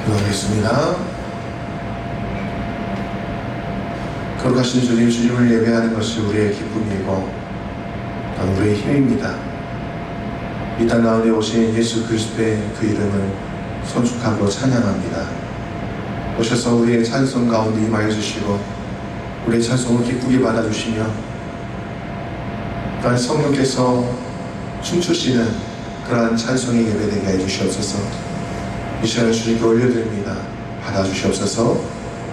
기도하겠습니다. 거룩하신 주님, 주님을 예배하는 것이 우리의 기쁨이고 또한 우리의 힘입니다. 이 땅 가운데 오신 예수 그리스도의 그 이름을 son축하고 찬양합니다. 오셔서 우리의 찬송 가운데 임하여 주시고 우리의 찬송을 기쁘게 받아주시며 또한 성령께서 춤추시는 그러한 찬송의 예배되게 해주시옵소서. 이 시간에 주님께 올려드립니다. 받아주시옵소서.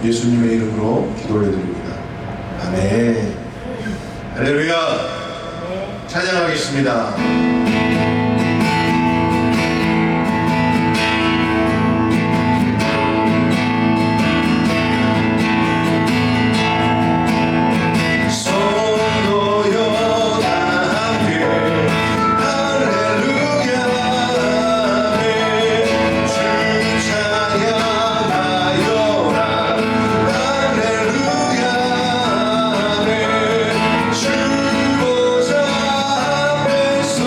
예수님의 이름으로 기도 올려드립니다. 아멘. 할렐루야. 찬양하겠습니다. 주보좌 앞에서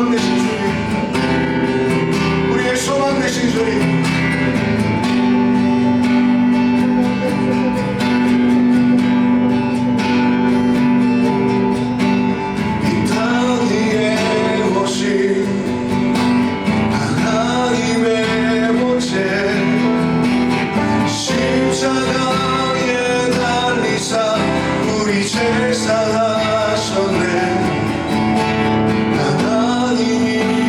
소망 되신 주님, 우리의 소망 되신 주님, 이 땅 위에 오신 하나님의 보좌, 십자가에 달리사 우리 죄 사하셨네. 하나님이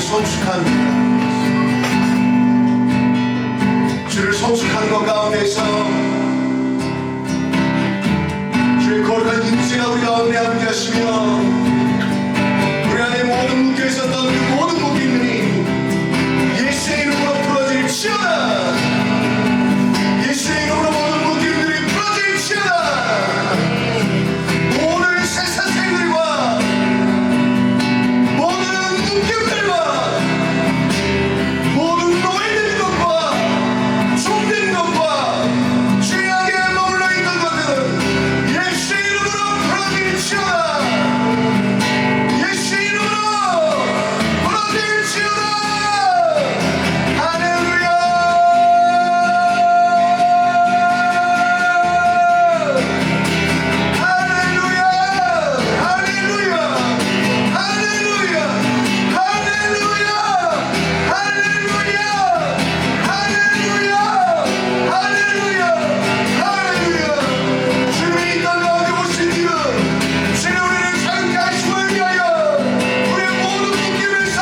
성숙합니다. 주를 성숙한 것 가운데서 주의 거룩한 임재가 우리 가운데 함께 하시며 우리 안에 모든 묶여 있었던 그 모든 묶임들이 예수의 이름으로 풀어질지어다. 예수의 이름으로 모든 묶임들이 풀어질지어다. 모든 세상생들과 모든 묶임들과 모든 노예된 것과 종된 것과 죄악에 머물러 있던 것들은 예수의 이름으로 풀어질지어다. 예수의 이름으로 풀어질지어다. 할렐루야. 할렐루야. 할렐루야. 할렐루야. 할렐루야. 할렐루야. 할렐루야. 할렐루야. 할렐루야. 주님이 이 땅 가운데 오신 지금 주님 우리를 자유케 하심을 위하여 우리의 모든 묶임에서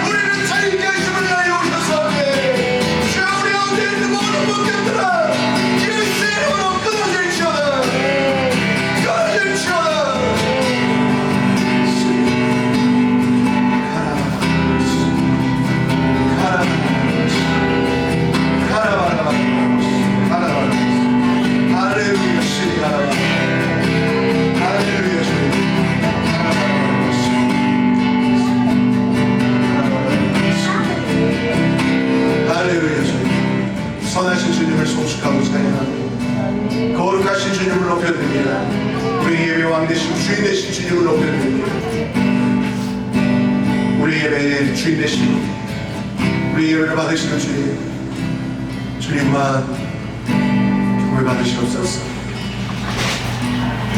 우리를 자유케 하심을 위하여 오셨사오니 주여 우리 가운데 있는 모든 묶임들아 예수의 이름으로 끊어질지어다. 끊어질지어다. 할렐루야. 주님 할렐루야. 주님 할렐루야. 주님 선하신 주님을 송축하고 찬양합니다. 거룩하신 주님을 높여드립니다. 우리 예배 왕 되신 주인 되신 주님을 높여드립니다. 우리 예배의 주인 되신 우리 예배를 받으시는 주님, 주님만 복을 받으시옵소서.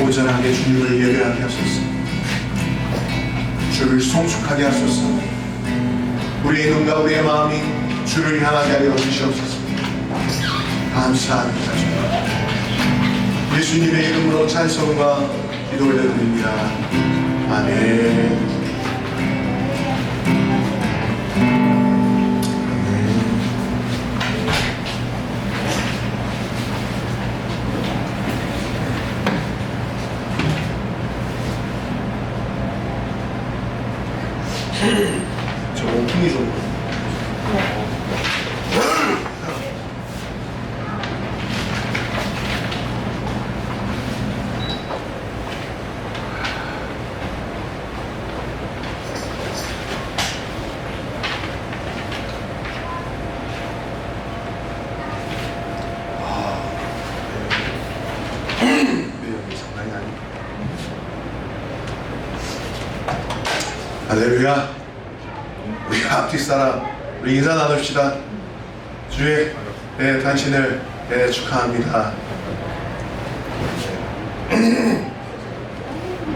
오전하게 주님을 예배하게 하소서. 주를 송축하게 하소서. 우리의 눈과 우리의 마음이 주를 향하게 하여 주시옵소서. 감사합니다. 주님. 예수님의 이름으로 찬송과 기도 올려드립니다. 아멘. 저 오픈이 좀 할렐루야. 우리 앞뒤 사람 우리 인사 나눕시다. 주의 단신을 축하합니다.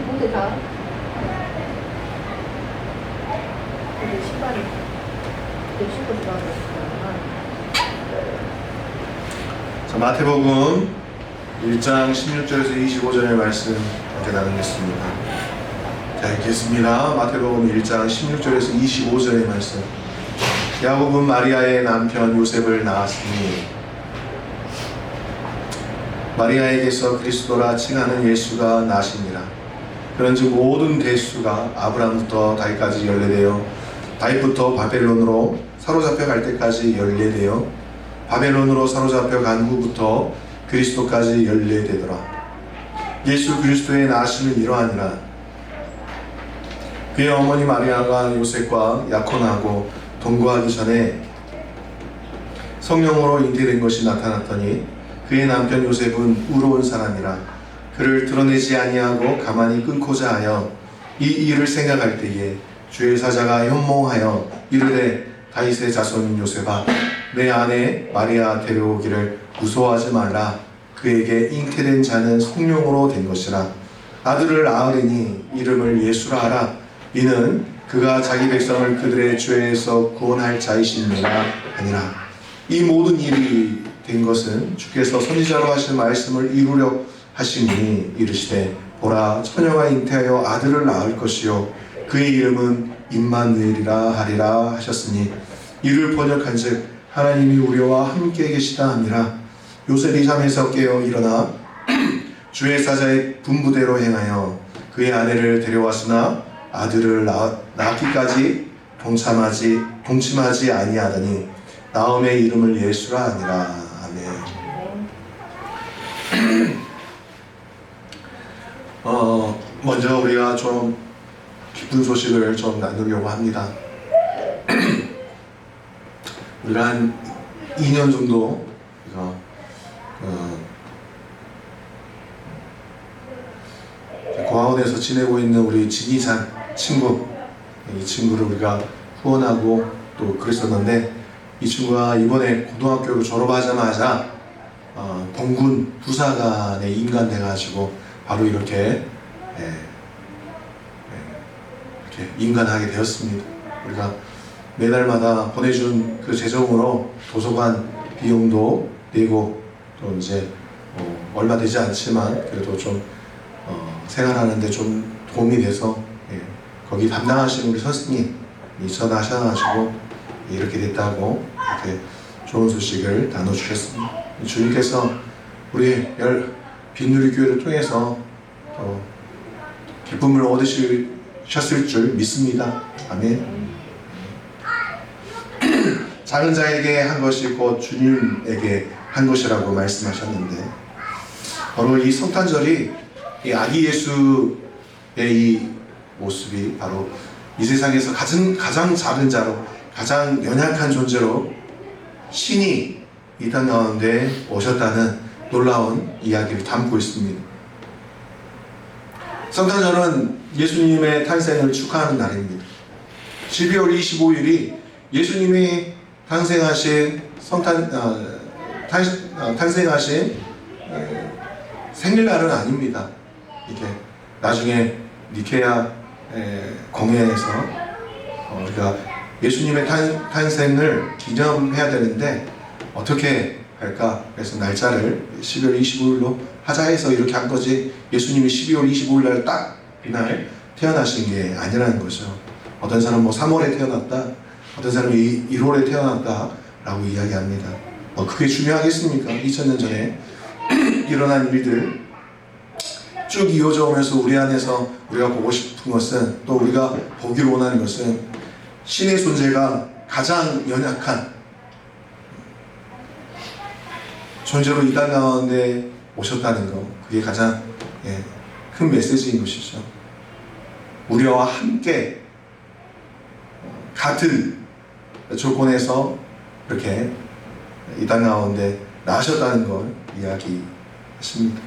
모두 다 신발이 신고 들어가셨구나. 자, 마태복음 1장 16절에서 25절의 말씀 함께 나누겠습니다. 자, 읽겠습니다. 마태복음 1장 16절에서 25절의 말씀. 야곱은 마리아의 남편 요셉을 낳았으니 마리아에게서 그리스도라 칭하는 예수가 나시니라. 그런즉 모든 대수가 아브라함부터 다윗까지 연례되어 다윗부터 바벨론으로 사로잡혀 갈 때까지 연례되어 바벨론으로 사로잡혀 간 후부터 그리스도까지 연례되더라. 예수 그리스도의 나심은 이러하니라. 그의 어머니 마리아가 요셉과 약혼하고 동거하기 전에 성령으로 잉태된 것이 나타났더니 그의 남편 요셉은 의로운 사람이라 그를 드러내지 아니하고 가만히 끊고자 하여 이 일을 생각할 때에 주의 사자가 현몽하여 이르되 다윗의 자손인 요셉아 내 아내 마리아 데려오기를 무서워하지 말라. 그에게 잉태된 자는 성령으로 된 것이라. 아들을 낳으리니 이름을 예수라 하라. 이는 그가 자기 백성을 그들의 죄에서 구원할 자이심이라 하니라. 이 모든 일이 된 것은 주께서 선지자로 하신 말씀을 이루려 하시니 이르시되 보라 처녀가 잉태하여 아들을 낳을 것이요 그의 이름은 임마누엘이라 하리라 하셨으니 이를 번역한즉 하나님이 우리와 함께 계시다 함이라. 요셉이 잠에서 깨어 일어나 주의 사자의 분부대로 행하여 그의 아내를 데려왔으나 아들을 낳기까지 동침하지 아니하더니 나음의 이름을 예수라 하니라. 아멘. 먼저 우리가 좀 기쁜 소식을 좀 나누려고 합니다. 우리가 한 2년 정도 고아원에서 지내고 있는 우리 진이산 친구, 이 친구를 우리가 후원하고 또 그랬었는데, 이 친구가 이번에 고등학교를 졸업하자마자 공군 부사관에 임관돼가지고 바로 이렇게 임관하게 되었습니다. 우리가 매달마다 보내준 그 재정으로 도서관 비용도 내고, 또 이제 얼마 되지 않지만 그래도 좀 생활하는데 좀 도움이 돼서 거기 담당하시는 우리 선생님이 전화하셔가지고 이렇게 됐다고 이렇게 좋은 소식을 나눠주셨습니다. 주님께서 우리 빈누리교회를 통해서 기쁨을 얻으셨을 줄 믿습니다. 아멘. 작은 자에게 한 것이 곧 주님에게 한 것이라고 말씀하셨는데, 바로 이 성탄절이 이 아기 예수의 이 모습이 바로 이 세상에서 가장 작은 자로, 가장 연약한 존재로 신이 이 땅 가운데 오셨다는 놀라운 이야기를 담고 있습니다. 성탄절은 예수님의 탄생을 축하하는 날입니다. 12월 25일이 예수님이 탄생하신 생일날은 아닙니다. 이게 나중에 니케아 공회에서 우리가 예수님의 탄생을 기념해야 되는데 어떻게 할까? 그래서 날짜를 12월 25일로 하자 해서 이렇게 한 거지, 예수님이 12월 25일 날 딱 그날 태어나신 게 아니라는 거죠. 어떤 사람은 3월에 태어났다, 어떤 사람이 1월에 태어났다 라고 이야기합니다. 그게 중요하겠습니까? 2000년 전에 일어난 일들 쭉 이어져 오면서 우리 안에서 우리가 보고 싶은 것은, 또 우리가 보기를 원하는 것은 신의 존재가 가장 연약한 존재로 이 땅 가운데 오셨다는 것, 그게 가장 큰 메시지인 것이죠. 우리와 함께 같은 조건에서 이렇게 이 땅 가운데 나셨다는 걸 이야기했습니다.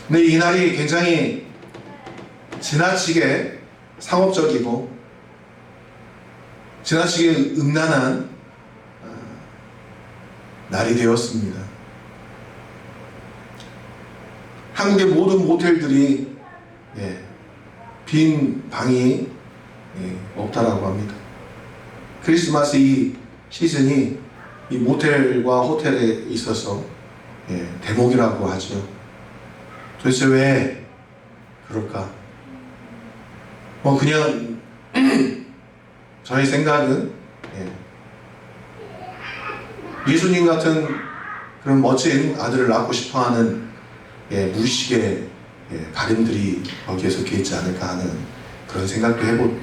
근데 이 날이 굉장히 지나치게 상업적이고 지나치게 음란한 날이 되었습니다. 한국의 모든 모텔들이 빈 방이 없다라고 합니다. 크리스마스 이 시즌이 이 모텔과 호텔에 있어서 대목이라고 하죠. 도대체 왜 그럴까? 그냥 저의 생각은 예수님 같은 그런 멋진 아들을 낳고 싶어하는 무의식의 가림들이 거기에 섞여 있지 않을까 하는 그런 생각도 해보고,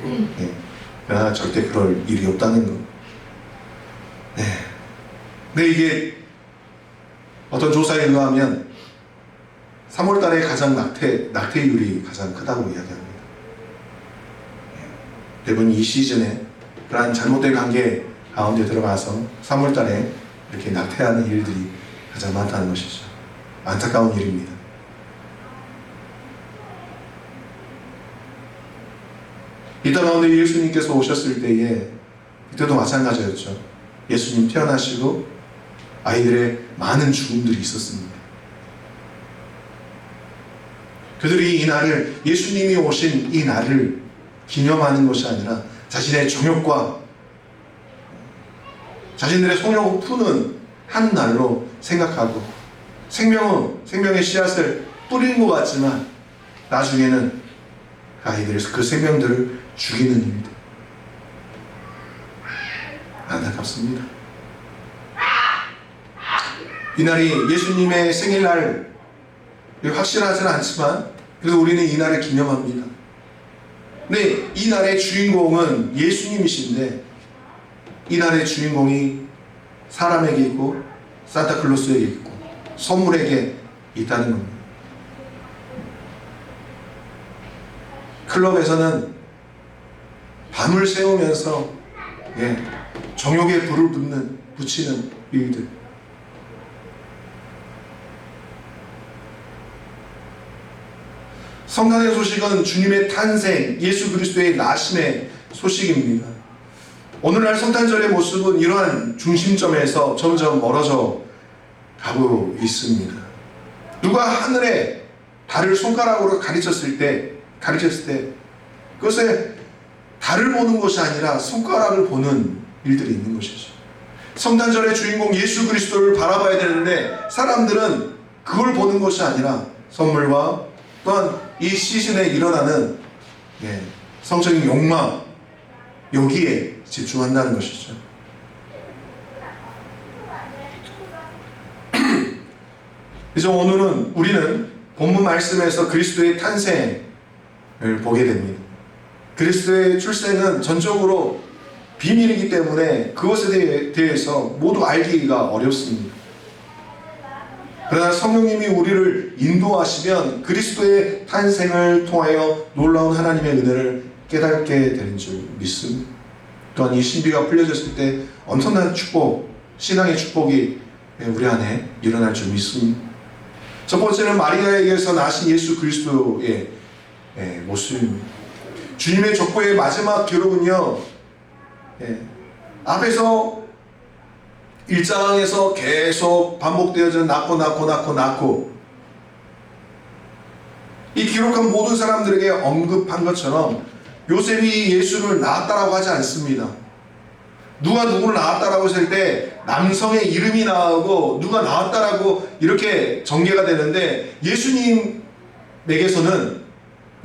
그러나 절대 그럴 일이 없다는 거. 근데 이게 어떤 조사에 의하면 3월달에 가장 낙태율이 가장 크다고 이야기합니다. 대부분 이 시즌에 그러한 잘못된 관계 가운데 들어가서 3월달에 이렇게 낙태하는 일들이 가장 많다는 것이죠. 안타까운 일입니다. 이 땅 가운데 예수님께서 오셨을 때에 그때도 마찬가지였죠. 예수님 태어나시고 아이들의 많은 죽음들이 있었습니다. 그들이 이 날을, 예수님이 오신 이 날을 기념하는 것이 아니라 자신의 정욕과 자신들의 성욕을 푸는 한 날로 생각하고, 생명의 씨앗을 뿌린 것 같지만 나중에는 아이들에서 그 생명들을 죽이는 일들. 안타깝습니다. 이날이 예수님의 생일날 확실하지는 않지만 그래서 우리는 이날을 기념합니다. 근데 이날의 주인공은 예수님이신데 이날의 주인공이 사람에게 있고 산타클로스에게 있고 선물에게 있다는 겁니다. 클럽에서는 밤을 새우면서 정욕에 불을 붙이는 일들. 성탄의 소식은 주님의 탄생, 예수 그리스도의 나심의 소식입니다. 오늘날 성탄절의 모습은 이러한 중심점에서 점점 멀어져 가고 있습니다. 누가 하늘에 달을 손가락으로 가르쳤을 때 그것에 달을 보는 것이 아니라 손가락을 보는 일들이 있는 것이죠. 성탄절의 주인공 예수 그리스도를 바라봐야 되는데 사람들은 그걸 보는 것이 아니라 선물과 또한 이 시즌에 일어나는 성적인 욕망, 여기에 집중한다는 것이죠. 그래서 오늘은 우리는 본문 말씀에서 그리스도의 탄생을 보게 됩니다. 그리스도의 출생은 전적으로 비밀이기 때문에 그것에 대해서 모두 알기가 어렵습니다. 그러나 성령님이 우리를 인도하시면 그리스도의 탄생을 통하여 놀라운 하나님의 은혜를 깨닫게 되는 줄 믿습니다. 또한 이 신비가 풀려졌을 때 엄청난 축복, 신앙의 축복이 우리 안에 일어날 줄 믿습니다. 첫 번째는 마리아에게서 나신 예수 그리스도의 모습입니다. 주님의 족보의 마지막 기록은요, 앞에서 1장에서 계속 반복되어져 낳고 이 기록한 모든 사람들에게 언급한 것처럼 요셉이 예수를 낳았다라고 하지 않습니다. 누가 누구를 낳았다라고 했을 때 남성의 이름이 나오고 누가 낳았다라고 이렇게 전개가 되는데 예수님에게서는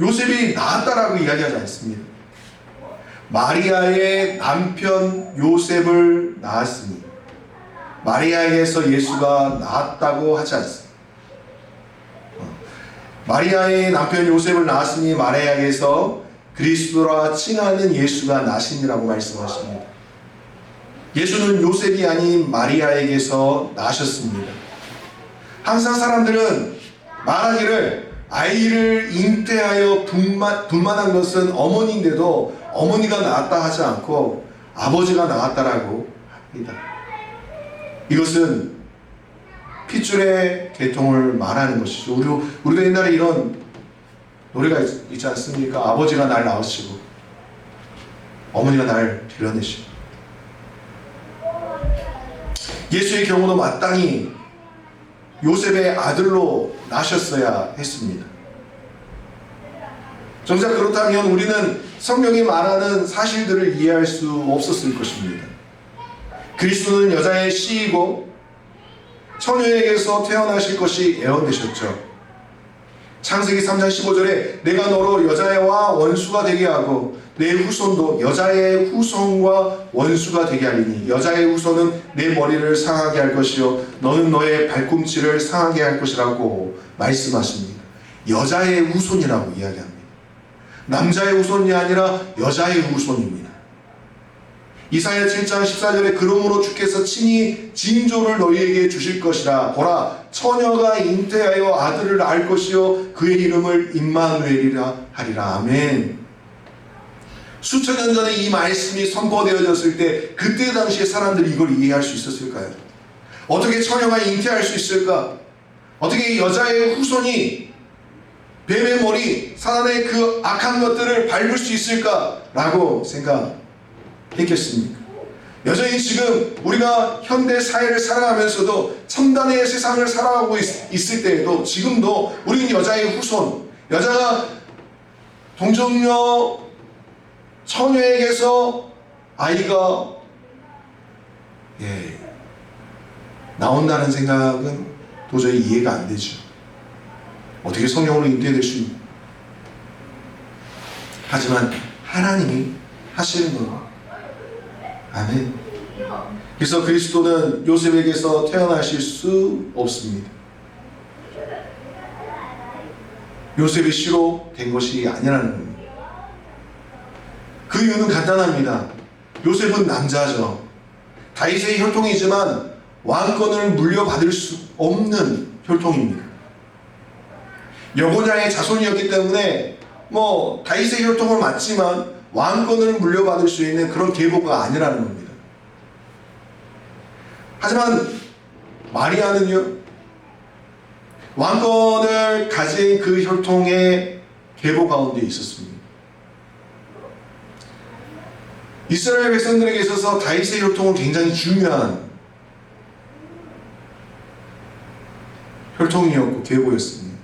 요셉이 낳았다라고 이야기하지 않습니다. 마리아의 남편 요셉을 낳았으니 마리아에게서 예수가 낳았다고 하지 않습니다. 마리아의 남편 요셉을 낳았으니 마리아에게서 그리스도라 칭하는 예수가 나시니라고 말씀하십니다. 예수는 요셉이 아닌 마리아에게서 나셨습니다. 항상 사람들은 말하기를 아이를 잉태하여 분만한 것은 어머니인데도 어머니가 낳았다 하지 않고 아버지가 낳았다라고 합니다. 이것은 핏줄의 계통을 말하는 것이죠. 우리도 옛날에 이런 노래가 있지 않습니까? 아버지가 날 낳으시고 어머니가 날 길러내시고. 예수의 경우도 마땅히 요셉의 아들로 나셨어야 했습니다. 정작 그렇다면 우리는 성경이 말하는 사실들을 이해할 수 없었을 것입니다. 그리스도는 여자의 씨이고 처녀에게서 태어나실 것이 예언되셨죠. 창세기 3장 15절에 내가 너로 여자와 원수가 되게 하고 내 후손도 여자의 후손과 원수가 되게 하리니 여자의 후손은 내 머리를 상하게 할 것이요 너는 너의 발꿈치를 상하게 할 것이라고 말씀하십니다. 여자의 후손이라고 이야기합니다. 남자의 후손이 아니라 여자의 후손입니다. 이사야 7장 14절에 그러므로 주께서 친히 징조를 너희에게 주실 것이라 보라 처녀가 잉태하여 아들을 낳을 것이요 그의 이름을 임마누엘이라 하리라. 아멘. 수천 년 전에 이 말씀이 선포되어졌을 때 그때 당시에 사람들이 이걸 이해할 수 있었을까요? 어떻게 처녀가 잉태할 수 있을까? 어떻게 여자의 후손이 뱀의 머리, 사단의 그 악한 것들을 밟을 수 있을까? 라고 생각했겠습니까? 여전히 지금 우리가 현대 사회를 살아가면서도 첨단의 세상을 살아가고 있을 때에도 지금도 우리는 여자의 후손, 여자가 동정녀 처녀에게서 아이가 나온다는 생각은 도저히 이해가 안 되죠. 어떻게 성령으로 잉태될 수 있는? 하지만 하나님이 하시는 겁니다. 아멘. 그래서 그리스도는 요셉에게서 태어나실 수 없습니다. 요셉의 씨로 된 것이 아니라는 겁니다. 그 이유는 간단합니다. 요셉은 남자죠. 다윗의 혈통이지만 왕권을 물려받을 수 없는 혈통입니다. 여고냐의 자손이었기 때문에 다윗의 혈통을 맞지만 왕권을 물려받을 수 있는 그런 계보가 아니라는 겁니다. 하지만 마리아는요, 왕권을 가진 그 혈통의 계보 가운데 있었습니다. 이스라엘 백성들에게 있어서 다윗의 혈통은 굉장히 중요한 혈통이었고 계보였습니다.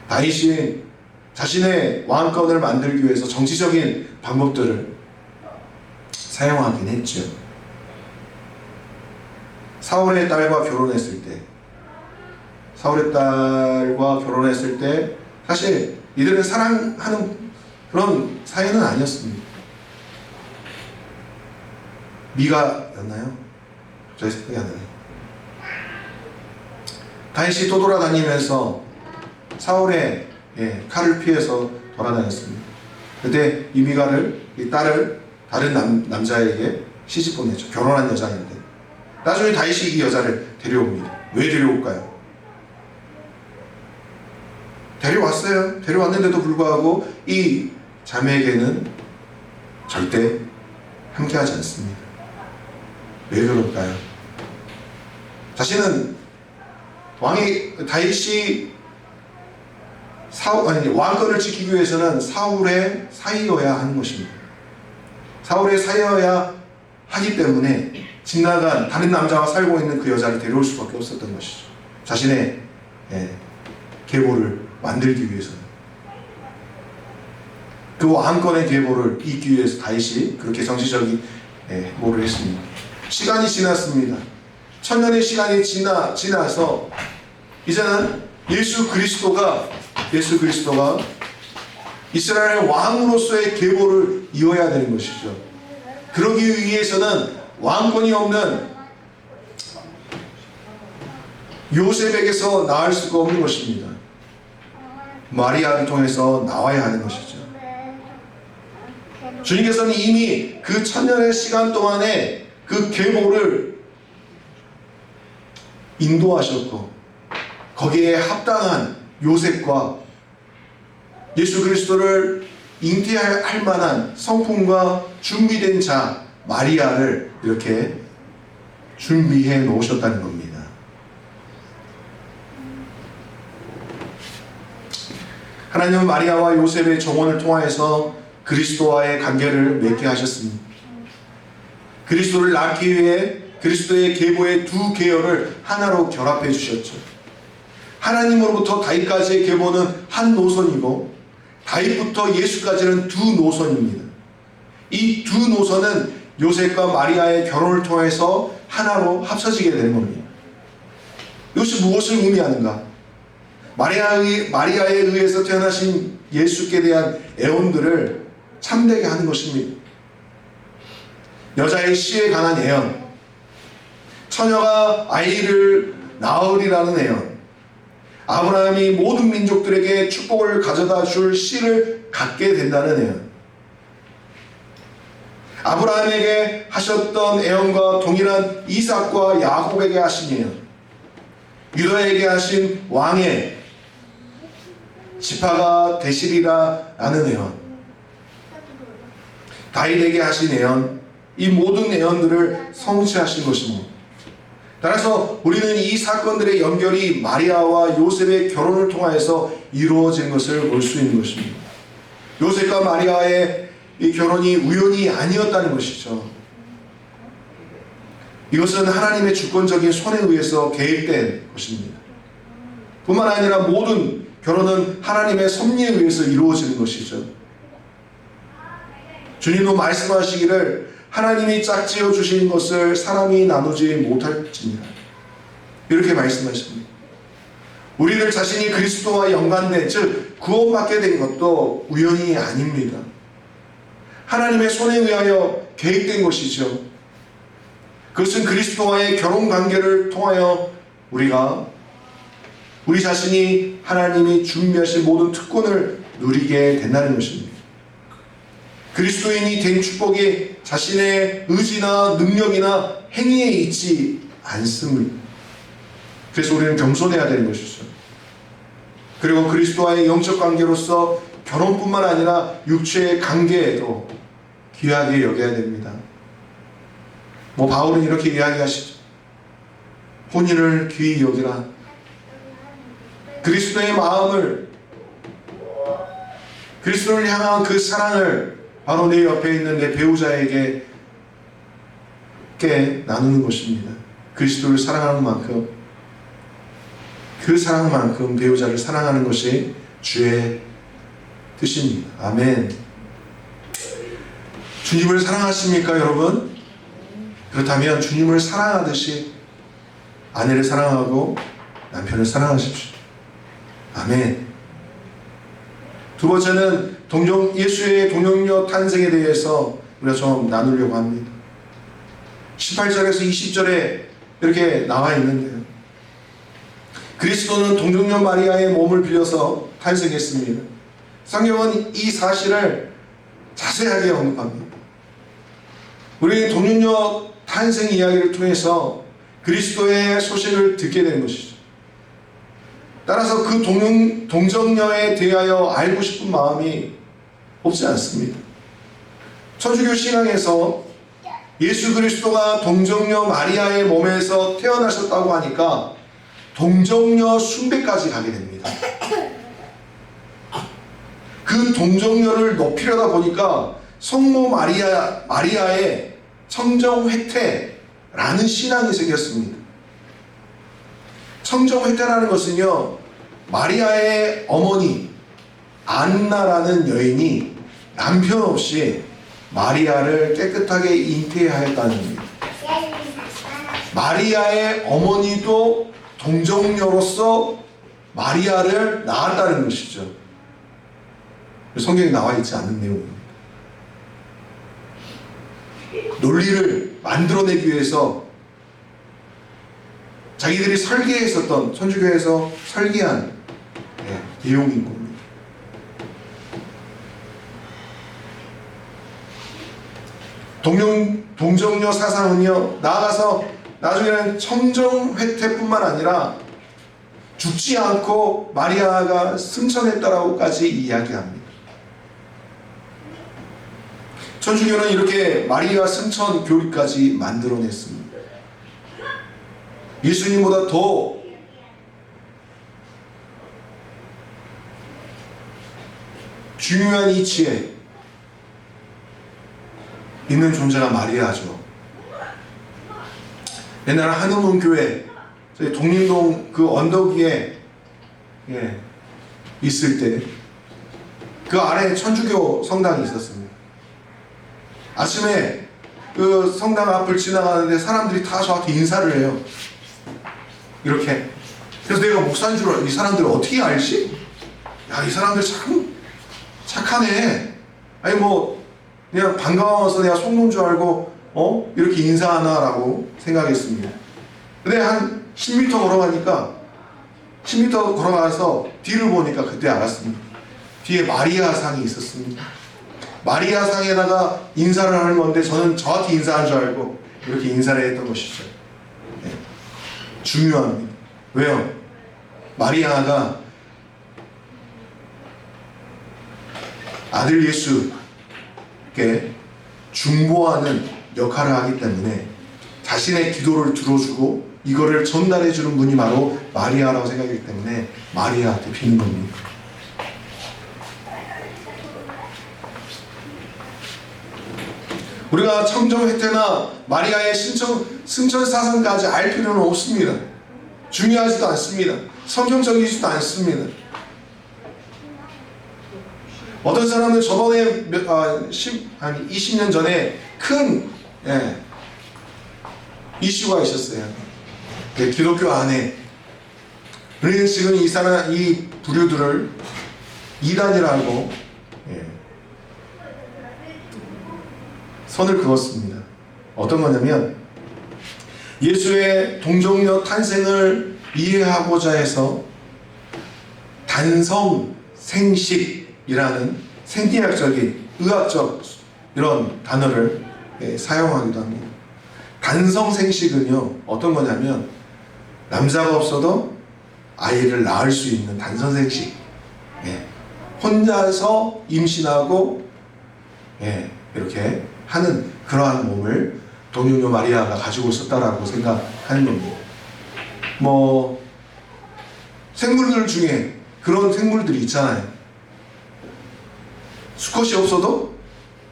다윗이 자신의 왕권을 만들기 위해서 정치적인 방법들을 사용하긴 했죠. 사울의 딸과 결혼했을 때 사실 이들은 사랑하는 그런 사이는 아니었습니다. 미가였나요? 갑자기 생각이 안 나네요. 다윗이 떠돌아다니면서 사울의 칼을 피해서 돌아다녔습니다. 그때 이 미가를, 이 딸을 다른 남자에게 시집 보냈죠. 결혼한 여자인데 나중에 다윗이 이 여자를 데려옵니다. 왜 데려올까요? 데려왔어요. 데려왔는데도 불구하고 이 자매에게는 절대 함께하지 않습니다. 왜 그럴까요? 자신은 다윗이 왕권을 지키기 위해서는 사울의 사이여야 하는 것입니다. 사울의 사이여야 하기 때문에 집 나간 다른 남자와 살고 있는 그 여자를 데려올 수밖에 없었던 것이죠. 자신의 계보를 만들기 위해서는. 그 왕권의 계보를 잇기 위해서 다윗이 그렇게 정치적인 행보를 했습니다. 시간이 지났습니다. 1000년의 시간이 지나서 이제는 예수 그리스도가 이스라엘 왕으로서의 계보를 이어야 되는 것이죠. 그러기 위해서는 왕권이 없는 요셉에게서 나을 수가 없는 것입니다. 마리아를 통해서 나와야 하는 것이죠. 주님께서는 이미 그 1000년의 시간 동안에 그 계보를 인도하셨고 거기에 합당한 요셉과 예수 그리스도를 잉태할 만한 성품과 준비된 자 마리아를 이렇게 준비해 놓으셨다는 겁니다. 하나님은 마리아와 요셉의 정원을 통하여서 그리스도와의 관계를 맺게 하셨습니다. 그리스도를 낳기 위해 그리스도의 계보의 두 계열을 하나로 결합해 주셨죠. 하나님으로부터 다윗까지의 계보는 한 노선이고 다윗부터 예수까지는 두 노선입니다. 이 두 노선은 요셉과 마리아의 결혼을 통해서 하나로 합쳐지게 되는 겁니다. 이것이 무엇을 의미하는가? 마리아에 의해서 태어나신 예수께 대한 애언들을 참되게 하는 것입니다. 여자의 씨에 관한 애언, 처녀가 아이를 낳으리라는 애언, 아브라함이 모든 민족들에게 축복을 가져다 줄 씨를 갖게 된다는 애언, 아브라함에게 하셨던 애언과 동일한 이삭과 야곱에게 하신 애언, 유다에게 하신 왕의 지파가 되시리라 라는 애언, 다윗에게 하신 애언, 이 모든 애언들을 성취하신 것입니다. 따라서 우리는 이 사건들의 연결이 마리아와 요셉의 결혼을 통해서 이루어진 것을 볼 수 있는 것입니다. 요셉과 마리아의 이 결혼이 우연이 아니었다는 것이죠. 이것은 하나님의 주권적인 손에 의해서 개입된 것입니다. 뿐만 아니라 모든 결혼은 하나님의 섭리에 의해서 이루어지는 것이죠. 주님도 말씀하시기를 하나님이 짝지어 주신 것을 사람이 나누지 못할지니라 이렇게 말씀하십니다. 우리들 자신이 그리스도와 연관된, 즉 구원받게 된 것도 우연이 아닙니다. 하나님의 손에 의하여 계획된 것이죠. 그것은 그리스도와의 결혼 관계를 통하여 우리가 우리 자신이 하나님이 준비하신 모든 특권을 누리게 된다는 것입니다. 그리스도인이 된 축복이 자신의 의지나 능력이나 행위에 있지 않습니다. 그래서 우리는 겸손해야 되는 것이죠. 그리고 그리스도와의 영적 관계로서 결혼뿐만 아니라 육체의 관계에도 귀하게 여겨야 됩니다. 바울은 이렇게 이야기하시죠. 혼인을 귀히 여기라. 그리스도의 마음을, 그리스도를 향한 그 사랑을 바로 내 옆에 있는 내 배우자에게 나누는 것입니다. 그리스도를 사랑하는 만큼, 그 사랑만큼 배우자를 사랑하는 것이 주의 뜻입니다. 아멘. 주님을 사랑하십니까, 여러분? 그렇다면 주님을 사랑하듯이 아내를 사랑하고 남편을 사랑하십시오. 아멘. 두 번째는 예수의 동정녀 탄생에 대해서 우리가 좀 나누려고 합니다. 18절에서 20절에 이렇게 나와 있는데요. 그리스도는 동정녀 마리아의 몸을 빌려서 탄생했습니다. 성경은 이 사실을 자세하게 언급합니다. 우리는 동정녀 탄생 이야기를 통해서 그리스도의 소식을 듣게 되는 것이죠. 따라서 그 동정녀에 대하여 알고 싶은 마음이 없지 않습니다. 천주교 신앙에서 예수 그리스도가 동정녀 마리아의 몸에서 태어나셨다고 하니까 동정녀 숭배까지 가게 됩니다. 그 동정녀를 높이려다 보니까 성모 마리아의 청정회태라는 신앙이 생겼습니다. 청정회태라는 것은요, 마리아의 어머니 안나라는 여인이 남편 없이 마리아를 깨끗하게 잉태하였다는 겁니다. 마리아의 어머니도 동정녀로서 마리아를 낳았다는 것이죠. 성경에 나와 있지 않은 내용입니다. 논리를 만들어내기 위해서 자기들이 설계했었던, 천주교에서 설계한 내용인 겁니다. 동정녀 사상은요, 나아가서 나중에는 청정회태뿐만 아니라 죽지 않고 마리아가 승천했다라고까지 이야기합니다. 천주교는 이렇게 마리아 승천 교리까지 만들어냈습니다. 예수님보다 더 중요한 이치에 있는 존재가 마리아죠. 옛날 한우문 교회, 저희 독림동 그 언덕 위에 있을 때 그 아래에 천주교 성당이 있었습니다. 아침에 그 성당 앞을 지나가는데 사람들이 다 저한테 인사를 해요. 이렇게. 그래서 내가 목사인 줄 알고, 이 사람들 어떻게 알지? 야, 이 사람들 참 착하네. 아니 그냥 반가워서 내가 속는 줄 알고 이렇게 인사하나라고 생각했습니다. 근데 한 10m 걸어가니까 10m 걸어가서 뒤를 보니까 그때 알았습니다. 뒤에 마리아 상이 있었습니다. 마리아 상에다가 인사를 하는 건데 저는 저한테 인사한 줄 알고 이렇게 인사를 했던 것이죠. 네. 중요합니다. 왜요? 마리아가 아들 예수께 중보하는 역할을 하기 때문에 자신의 기도를 들어주고 이거를 전달해주는 분이 바로 마리아라고 생각하기 때문에 마리아한테 비는 겁니다. 우리가 청정회태나 마리아의 승천 사상까지 알 필요는 없습니다. 중요하지도 않습니다. 성경적이지도 않습니다. 어떤 사람은 저번에 한 20년 전에 큰 이슈가 있었어요. 기독교 안에. 우리는 지금 이 부류들을 이단이라고 선을 그었습니다. 어떤 거냐면 예수의 동정녀 탄생을 이해하고자 해서 단성생식이라는 생리학적인 의학적 이런 단어를 사용하기도 합니다. 단성생식은요 어떤 거냐면 남자가 없어도 아이를 낳을 수 있는 단성생식, 혼자서 임신하고 이렇게 하는 그러한 몸을 동정녀 마리아가 가지고 있었다라고 생각하는 겁니다. 뭐 생물들 중에 그런 생물들이 있잖아요. 수컷이 없어도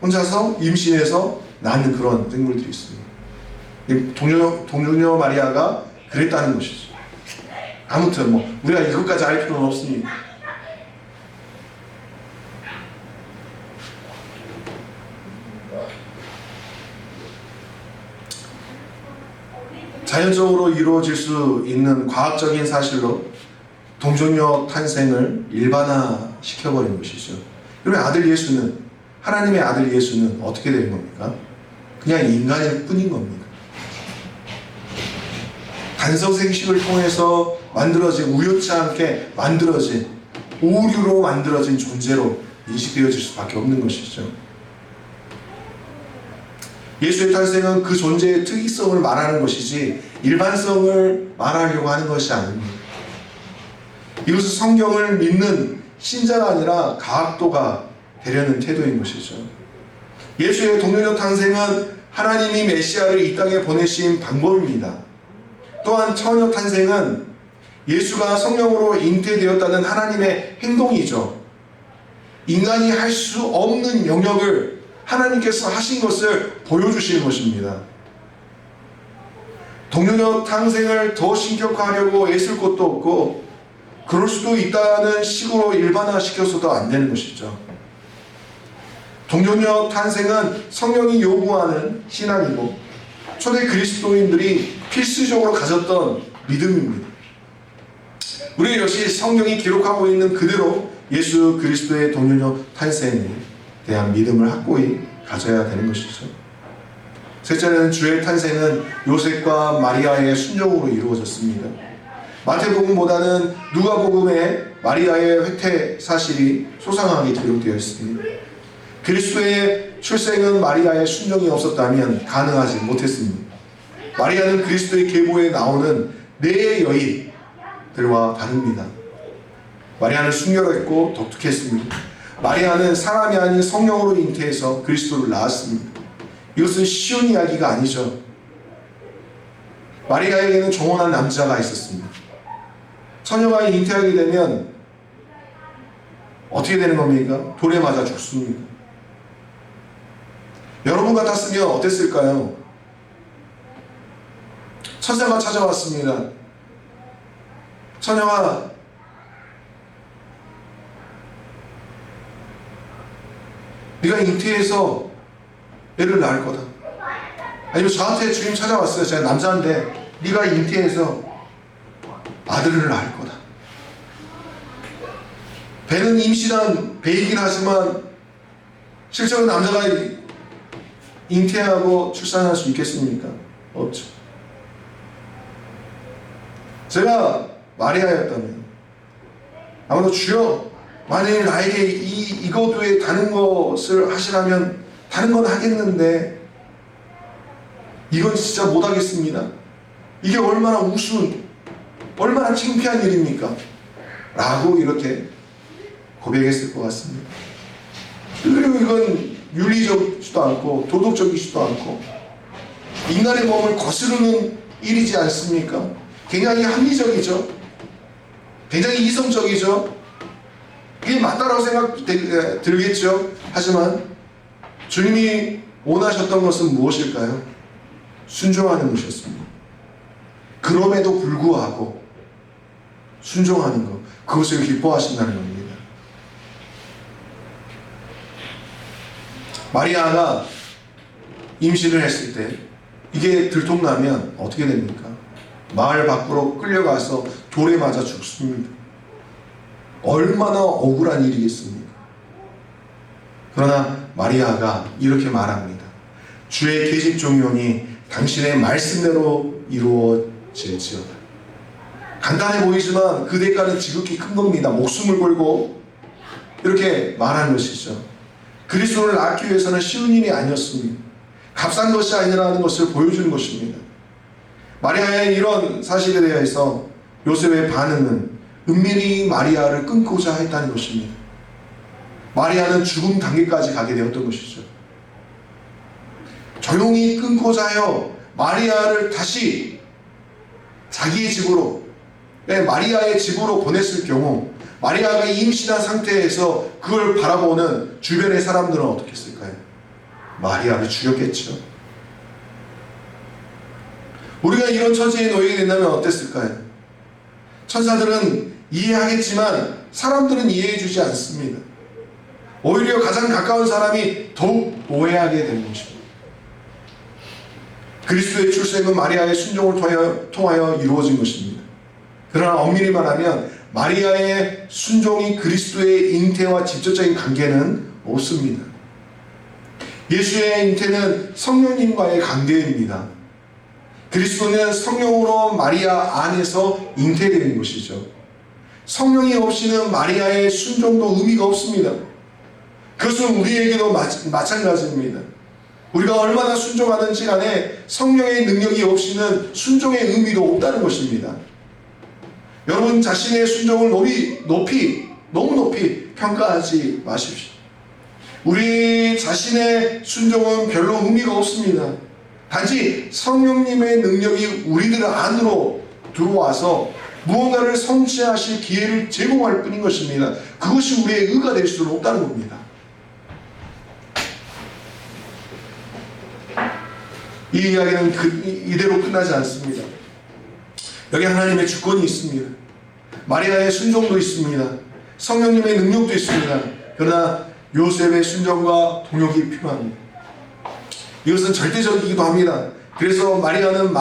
혼자서 임신해서 낳는 그런 생물들이 있습니다. 동정녀 마리아가 그랬다는 것이죠. 아무튼 뭐 우리가 이것까지 알 필요는 없습니다. 자연적으로 이루어질 수 있는 과학적인 사실로 동정녀 탄생을 일반화시켜버린 것이죠. 그러면 아들 예수는, 하나님의 아들 예수는 어떻게 되는 겁니까? 그냥 인간일 뿐인 겁니다. 단성생식을 통해서 만들어진, 우연치 않게 만들어진, 오류로 만들어진 존재로 인식되어질 수밖에 없는 것이죠. 예수의 탄생은 그 존재의 특이성을 말하는 것이지 일반성을 말하려고 하는 것이 아닙니다. 이것은 성경을 믿는 신자가 아니라 가학도가 되려는 태도인 것이죠. 예수의 동정녀 탄생은 하나님이 메시아를 이 땅에 보내신 방법입니다. 또한 처녀 탄생은 예수가 성령으로 잉태되었다는 하나님의 행동이죠. 인간이 할 수 없는 영역을 하나님께서 하신 것을 보여주시는 것입니다. 동정녀 탄생을 더 신격화하려고 애쓸 것도 없고 그럴 수도 있다는 식으로 일반화시켜서도 안 되는 것이죠. 동정녀 탄생은 성령이 요구하는 신앙이고 초대 그리스도인들이 필수적으로 가졌던 믿음입니다. 우리 역시 성경이 기록하고 있는 그대로 예수 그리스도의 동정녀 탄생에 대한 믿음을 확고히 가져야 되는 것이죠. 셋째는 주의 탄생은 요셉과 마리아의 순종으로 이루어졌습니다. 마태복음보다는 누가복음에 마리아의 회퇴 사실이 소상하게 기록되어 있습니다. 그리스도의 출생은 마리아의 순종이 없었다면 가능하지 못했습니다. 마리아는 그리스도의 계보에 나오는 네 여인들과 다릅니다. 마리아는 순결했고 독특했습니다. 마리아는 사람이 아닌 성령으로 잉태해서 그리스도를 낳았습니다. 이것은 쉬운 이야기가 아니죠. 마리아에게는 정혼한 남자가 있었습니다. 처녀가 잉태하게 되면 어떻게 되는 겁니까? 돌에 맞아 죽습니다. 여러분 같았으면 어땠을까요? 처자가 찾아왔습니다. 처녀가 네가 잉태해서 애를 낳을 거다. 아니면 저한테 주님 찾아왔어요. 제가 남자인데 네가 잉태해서 아들을 낳을 거다. 배는 임신한 배이긴 하지만 실제로 남자가 잉태하고 출산할 수 있겠습니까? 없죠. 제가 마리아였다면 아마도 주여 만일 나에게 이것 외에 다른 것을 하시라면 다른 건 하겠는데 이건 진짜 못하겠습니다. 이게 얼마나 우스운, 얼마나 창피한 일입니까? 라고 이렇게 고백했을 것 같습니다. 그리고 이건 윤리적이지도 않고 도덕적이지도 않고 인간의 몸을 거스르는 일이지 않습니까? 굉장히 합리적이죠. 굉장히 이성적이죠. 그게 맞다라고 생각 들겠죠. 하지만 주님이 원하셨던 것은 무엇일까요? 순종하는 것이었습니다. 그럼에도 불구하고 순종하는 것, 그것을 기뻐하신다는 겁니다. 마리아가 임신을 했을 때 이게 들통나면 어떻게 됩니까? 마을 밖으로 끌려가서 돌에 맞아 죽습니다. 얼마나 억울한 일이겠습니까? 그러나 마리아가 이렇게 말합니다. 주의 계집종이오니 당신의 말씀대로 이루어질지어다. 간단해 보이지만 그 대가는 지극히 큰 겁니다. 목숨을 걸고 이렇게 말하는 것이죠. 그리스도를 낳기 위해서는 쉬운 일이 아니었습니다. 값싼 것이 아니라는 것을 보여주는 것입니다. 마리아의 이런 사실에 대해서 요셉의 반응은 은밀히 마리아를 끊고자 했다는 것입니다. 마리아는 죽음 단계까지 가게 되었던 것이죠. 조용히 끊고자 하여 마리아를 다시 자기의 집으로, 마리아의 집으로 보냈을 경우 마리아가 임신한 상태에서 그걸 바라보는 주변의 사람들은 어떻게 했을까요? 마리아를 죽였겠죠. 우리가 이런 처지에 놓이게 된다면 어땠을까요? 천사들은 이해하겠지만 사람들은 이해해주지 않습니다. 오히려 가장 가까운 사람이 더욱 오해하게 되는 것입니다. 그리스도의 출생은 마리아의 순종을 통하여 이루어진 것입니다. 그러나 엄밀히 말하면 마리아의 순종이 그리스도의 잉태와 직접적인 관계는 없습니다. 예수의 잉태는 성령님과의 관계입니다. 그리스도는 성령으로 마리아 안에서 잉태되는 것이죠. 성령이 없이는 마리아의 순종도 의미가 없습니다. 그것은 우리에게도 마찬가지입니다. 우리가 얼마나 순종하는지 간에 성령의 능력이 없이는 순종의 의미도 없다는 것입니다. 여러분 자신의 순종을 너무 높이 평가하지 마십시오. 우리 자신의 순종은 별로 의미가 없습니다. 단지 성령님의 능력이 우리들 안으로 들어와서 무언가를 성취하실 기회를 제공할 뿐인 것입니다. 그것이 우리의 의가 될 수는 없다는 겁니다. 이 이야기는 이대로 끝나지 않습니다. 여기 하나님의 주권이 있습니다. 마리아의 순종도 있습니다. 성령님의 능력도 있습니다. 그러나 요셉의 순종과 동역이 필요합니다. 이것은 절대적이기도 합니다. 그래서 마태는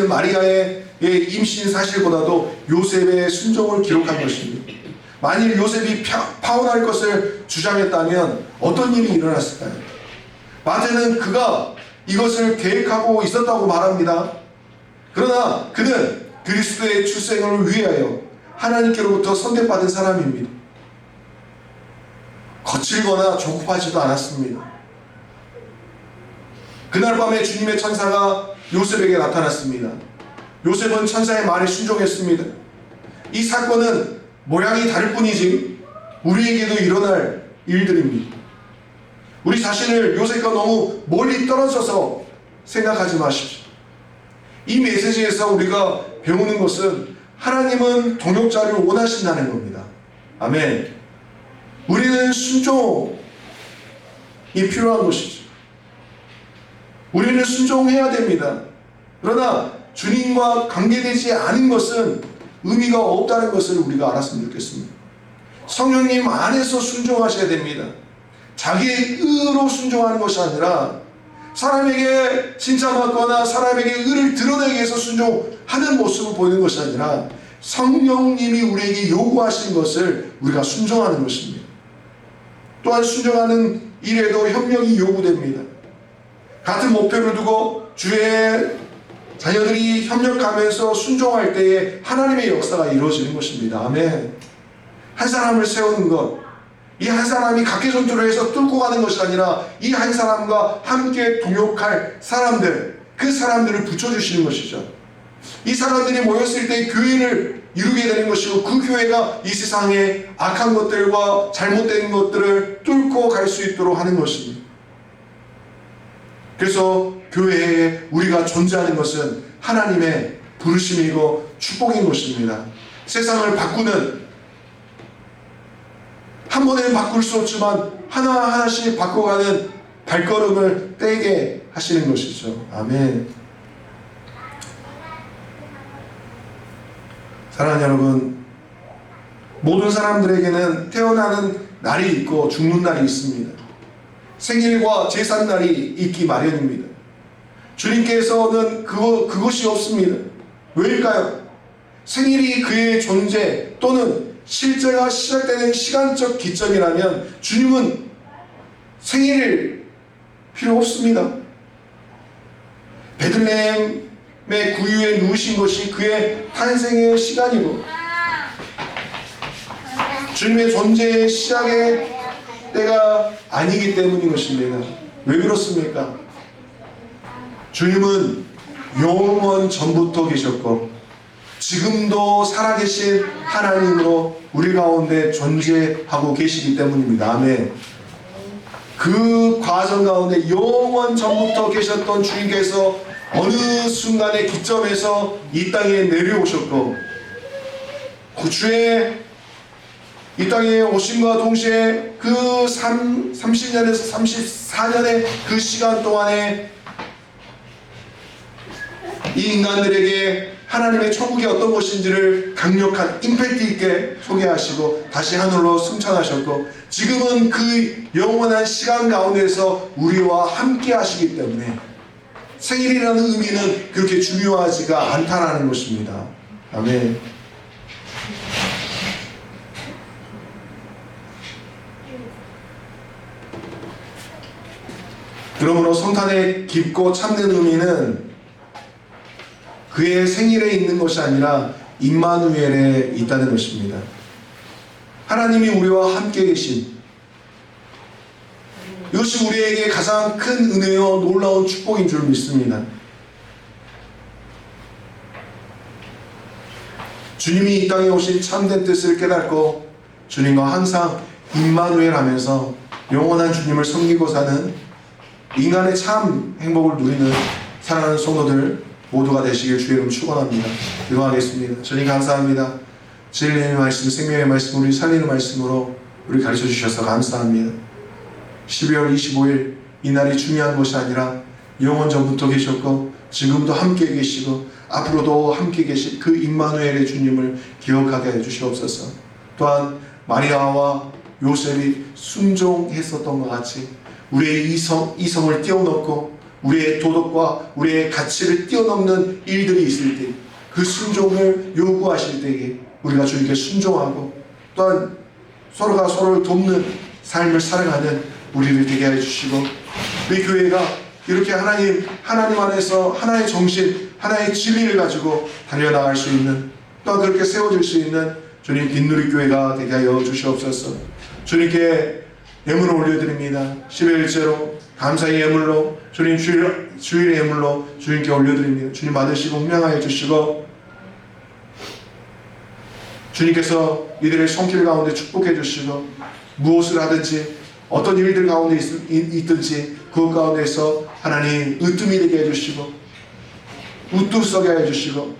마리아의 임신 사실보다도 요셉의 순종을 기록한 것입니다. 만일 요셉이 파혼할 것을 주장했다면 어떤 일이 일어났을까요? 마태는 그가 이것을 계획하고 있었다고 말합니다. 그러나 그는 그리스도의 출생을 위하여 하나님께로부터 선택받은 사람입니다. 거칠거나 조급하지도 않았습니다. 그날 밤에 주님의 천사가 요셉에게 나타났습니다. 요셉은 천사의 말에 순종했습니다. 이 사건은 모양이 다를 뿐이지 우리에게도 일어날 일들입니다. 우리 자신을 요셉과 너무 멀리 떨어져서 생각하지 마십시오. 이 메시지에서 우리가 배우는 것은 하나님은 동역자를 원하신다는 겁니다. 아멘. 우리는 순종이 필요한 것이죠. 우리는 순종해야 됩니다. 그러나 주님과 관계되지 않은 것은 의미가 없다는 것을 우리가 알았으면 좋겠습니다. 성령님 안에서 순종하셔야 됩니다. 자기의 의로 순종하는 것이 아니라 사람에게 칭찬받거나 사람에게 의를 드러내기 위해서 순종하는 모습을 보이는 것이 아니라 성령님이 우리에게 요구하신 것을 우리가 순종하는 것입니다. 또한 순종하는 일에도 협력이 요구됩니다. 같은 목표를 두고 주의 자녀들이 협력하면서 순종할 때에 하나님의 역사가 이루어지는 것입니다. 아멘. 한 사람을 세우는 것, 이 한 사람이 각계 전투를 해서 뚫고 가는 것이 아니라 이 한 사람과 함께 동역할 사람들, 그 사람들을 붙여주시는 것이죠. 이 사람들이 모였을 때 교회를 이루게 되는 것이고 그 교회가 이 세상의 악한 것들과 잘못된 것들을 뚫고 갈 수 있도록 하는 것입니다. 그래서 교회에 우리가 존재하는 것은 하나님의 부르심이고 축복인 것입니다. 세상을 바꾸는, 한 번에 바꿀 수 없지만 하나하나씩 바꿔가는 발걸음을 떼게 하시는 것이죠. 아멘. 사랑하는 여러분, 모든 사람들에게는 태어나는 날이 있고 죽는 날이 있습니다. 생일과 제삿날이 있기 마련입니다. 주님께서는 그것이 없습니다. 왜일까요? 생일이 그의 존재 또는 실제가 시작되는 시간적 기점이라면 주님은 생일일 필요 없습니다. 베들레헴의 구유에 누우신 것이 그의 탄생의 시간이고 주님의 존재의 시작의 때가 아니기 때문인 것입니다. 왜 그렇습니까? 주님은 영원 전부터 계셨고 지금도 살아계신 하나님으로 우리 가운데 존재하고 계시기 때문입니다. 아멘. 그 과정 가운데 영원 전부터 계셨던 주님께서 어느 순간의 기점에서 이 땅에 내려오셨고 그 주의 이 땅에 오심과 동시에 그 30년에서 34년의 그 시간 동안에 이 인간들에게 하나님의 천국이 어떤 것인지를 강력한 임팩트 있게 소개하시고 다시 하늘로 승천하셨고 지금은 그 영원한 시간 가운데서 우리와 함께 하시기 때문에 생일이라는 의미는 그렇게 중요하지가 않다라는 것입니다. 아멘. 그러므로 성탄의 깊고 참된 의미는 그의 생일에 있는 것이 아니라 임마누엘에 있다는 것입니다. 하나님이 우리와 함께 계신 이것이 우리에게 가장 큰 은혜요 놀라운 축복인 줄 믿습니다. 주님이 이 땅에 오신 참된 뜻을 깨닫고 주님과 항상 임마누엘 하면서 영원한 주님을 섬기고 사는 인간의 참 행복을 누리는 사랑하는 성도들 모두가 되시길 주의 이름 축원합니다. 기도하겠습니다. 주님 감사합니다. 진리의 말씀, 생명의 말씀, 우리 살리는 말씀으로 우리 가르쳐 주셔서 감사합니다. 12월 25일 이날이 중요한 것이 아니라 영원 전부터 계셨고 지금도 함께 계시고 앞으로도 함께 계실 그 임마누엘의 주님을 기억하게 해주시옵소서. 또한 마리아와 요셉이 순종했었던 것 같이 우리의 이성을 뛰어넘고 우리의 도덕과 우리의 가치를 뛰어넘는 일들이 있을 때 그 순종을 요구하실 때에 우리가 주님께 순종하고 또한 서로가 서로를 돕는 삶을 살아가는 우리를 되게 해주시고 우리 교회가 이렇게 하나님 안에서 하나의 정신, 하나의 진리를 가지고 달려나갈 수 있는 또한 그렇게 세워질 수 있는 주님 빈누리 교회가 되게 하여 주시옵소서. 주님께 예물을 올려드립니다. 11일째로 감사의 예물로 주님 주일의 예물로 주님께 올려드립니다. 주님 받으시고 훈명하여 주시고 주님께서 이들의 손길 가운데 축복해 주시고 무엇을 하든지 어떤 일들 가운데 있든지 그 가운데서 하나님 으뜸이 되게 해주시고 우뚝 서게 해주시고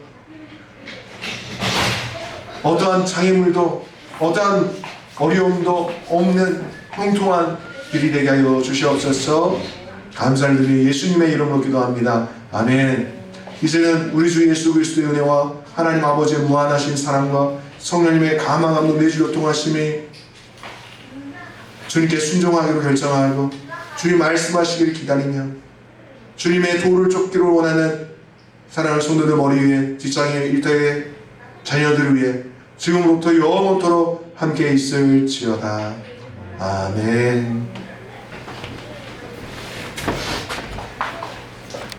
어떠한 장애물도 어떠한 어려움도 없는 통통한 길이 되게 하여 주시옵소서. 감사를 드리며 예수님의 이름으로 기도합니다. 아멘. 이제는 우리 주 예수 그리스도의 은혜와 하나님 아버지의 무한하신 사랑과 성령님의 감화감도 매주 교통하심이 주님께 순종하기로 결정하고 주님 말씀하시기를 기다리며 주님의 도를 쫓기를 원하는 사랑하는 성도들 머리 위에 직장의 일터의 자녀들을 위해 지금부터 영원토록 함께 있을지어다. 아멘.